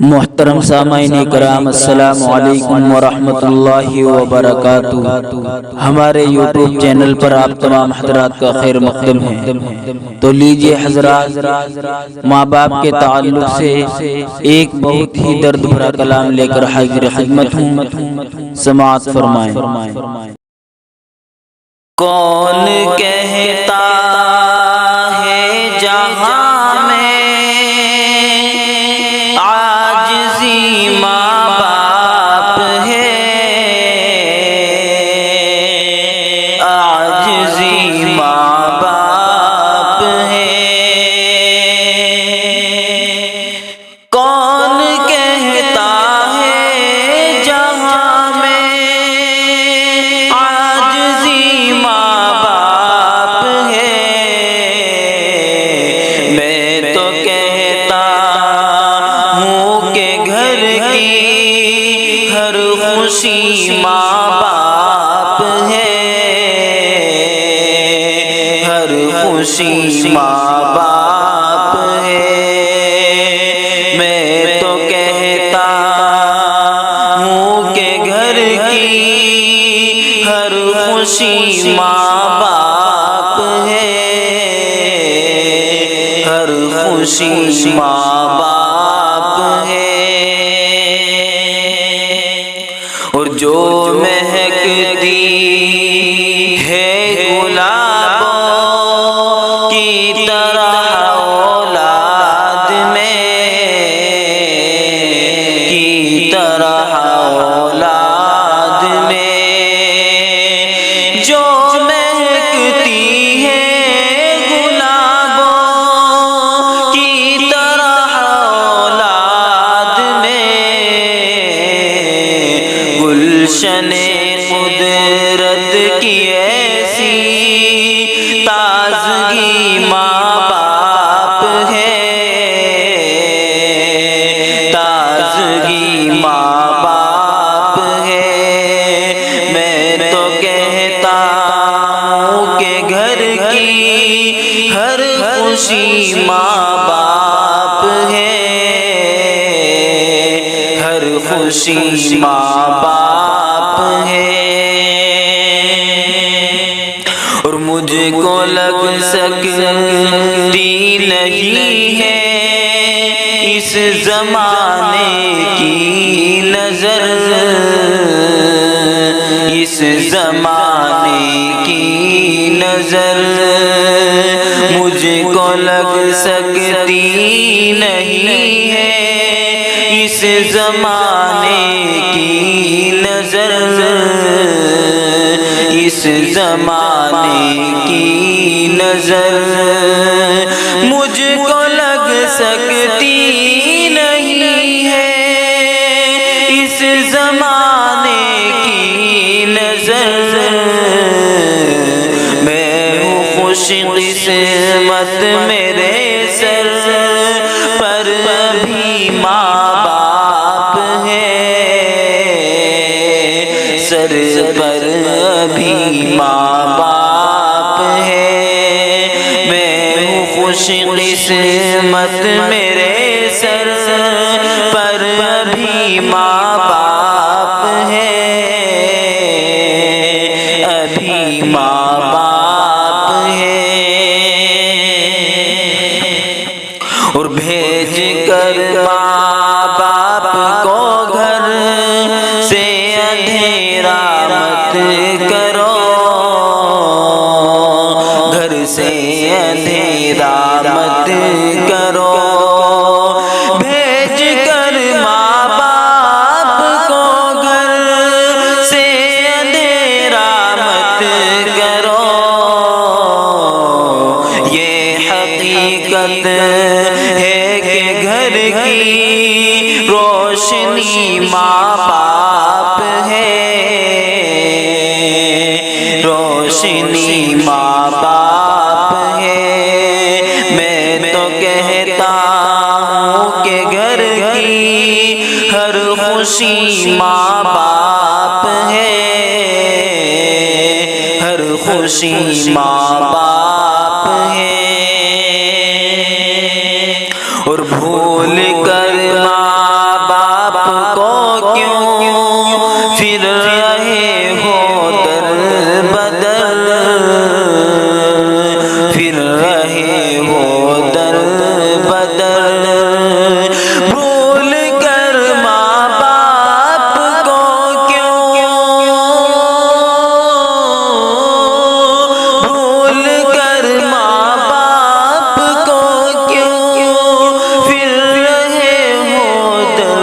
محترم سامعین کرام، السلام علیکم ورحمۃ اللہ وبرکاتہ۔ ہمارے یوٹیوب چینل پر آپ تمام حضرات کا خیر مقدم ہے۔ تو لیجئے حضرات، ماں باپ کے تعلق سے ایک بہت ہی درد بھرا کلام لے کر حاضر خدمت ہوں، سماعت فرمائیں۔ کون کہتا ہے جہاں میں عاجزی ماں باپ ہے، عاجزی ماں باپ ہے۔ کون کہتا ہے جہاں میں عاجزی ماں باپ ہے، میں تو کہتا ہوں کہ گھر کی ہر خوشی ماں باپ ہے، ہر خوشی ماں باپ ہے۔ میں تو کہتا ہوں کہ گھر کی ہر خوشی ماں باپ ہے، ہر خوشی ماں باپ ہے۔ اور جو مہکتی ہے گلابوں کی طرح اولاد میں، کی طرح اولاد میں، جو مہکتی ہے گلابوں کی طرح اولاد میں، گلشن قدرت کی ایسی تازگی ماں باپ ہے، تازگی ماں باپ ہے۔ میں تو کہتا ہوں کہ گھر کی ہر خوشی ماں باپ ہے، ہر خوشی ماں باپ ہے۔ اور مجھ کو لگ سکتی نہیں ہے اس زمانے کی نظر، اس زمانے کی نظر، مجھ کو لگ سکتی نہیں ہے اس زمانے کی نظر، اس زمانے کی نظر، مجھ کو لگ سکتی نہیں ہے اس زمانے کی نظر۔ میں ہوں خوش قسمت میرے سر پر بھی ماں باپ ہے، سر پر بھی ماں باپ ہے۔ میں ہوں خوش قسمت میرے سر پر بھی ماں باپ ہے، ابھی ماں باپ ہے۔ اور بھیج کر ماں باپ کو گھر سے اندھیرا مت کرو، گھر سے اندھیرا مت کرو۔ بھیج کر ماں باپ کو گھر سے اندھیرا مت کرو، یہ حقیقت ہے کہ گھر کی روشنی ماں باپ ہے، روشنی ماں باپ ہے۔ میں تو کہتا ہوں کہ گھر کی ہر خوشی ماں باپ ہے، ہر خوشی ماں باپ ہے۔ اور بھول کر ماں بھول کر ماں باپ کو کیوں بھول کر ماں باپ کو کیوں پھر رہے ہو در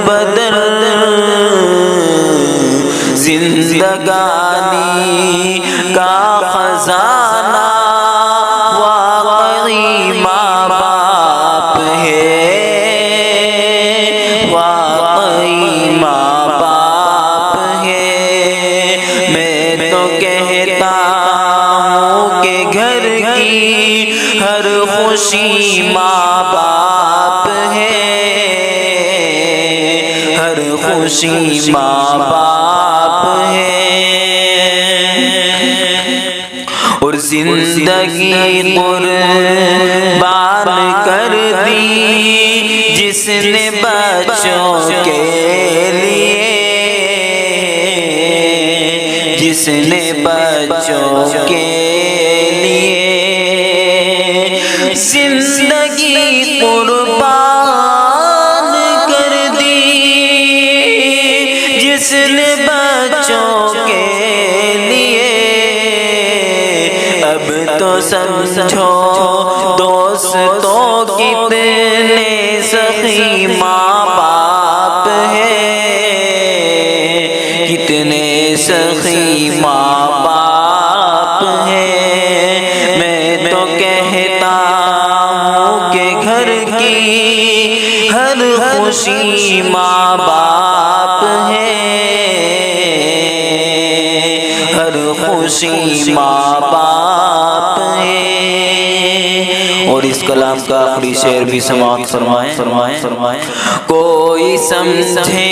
بدر زندگانی کا خزانہ واقعی ماں باپ ہے واقعی ماں باپ ہے میں تو کہتا ہوں کہ گھر کی ہر خوشی ماں باپ ہے ہر خوشی ماں باپ ہے اور زندگی قربان کر دی جس نے بچوں کے لیے جس نے بچوں کے لیے زندگی قربان کر دی جس نے بچوں کے لیے اب تو سمجھو دوستوں کتنے سخی ماں باپ ہیں کتنے سخی ماں باپ ہیں میں تو کہتا ہوں کہ گھر کی ہر خوشی ماں باپ ہے ہر خوشی ماں باپ ہے اور اس کلام کا آخری شعر بھی سماعت فرمائیں کوئی سمجھے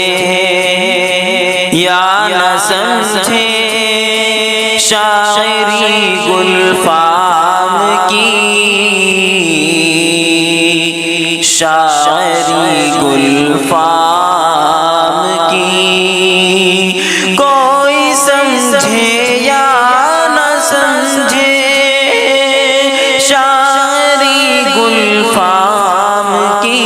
یا نہ سمجھے شاعری گلفام کی شاعری گلفام کی کوئی سمجھے یا نہ سمجھے شاعری گلفام کی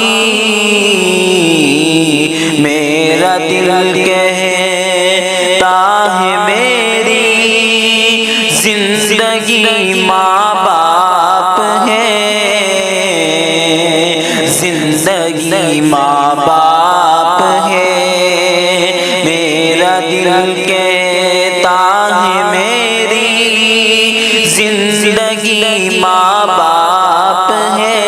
میرا دل کہتا ہے میری زندگی ماں باپ ہے زندگی ماں باپ ہے میرا دل کہتا ہے میری زندگی ماں باپ ہے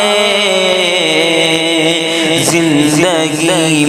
زندگی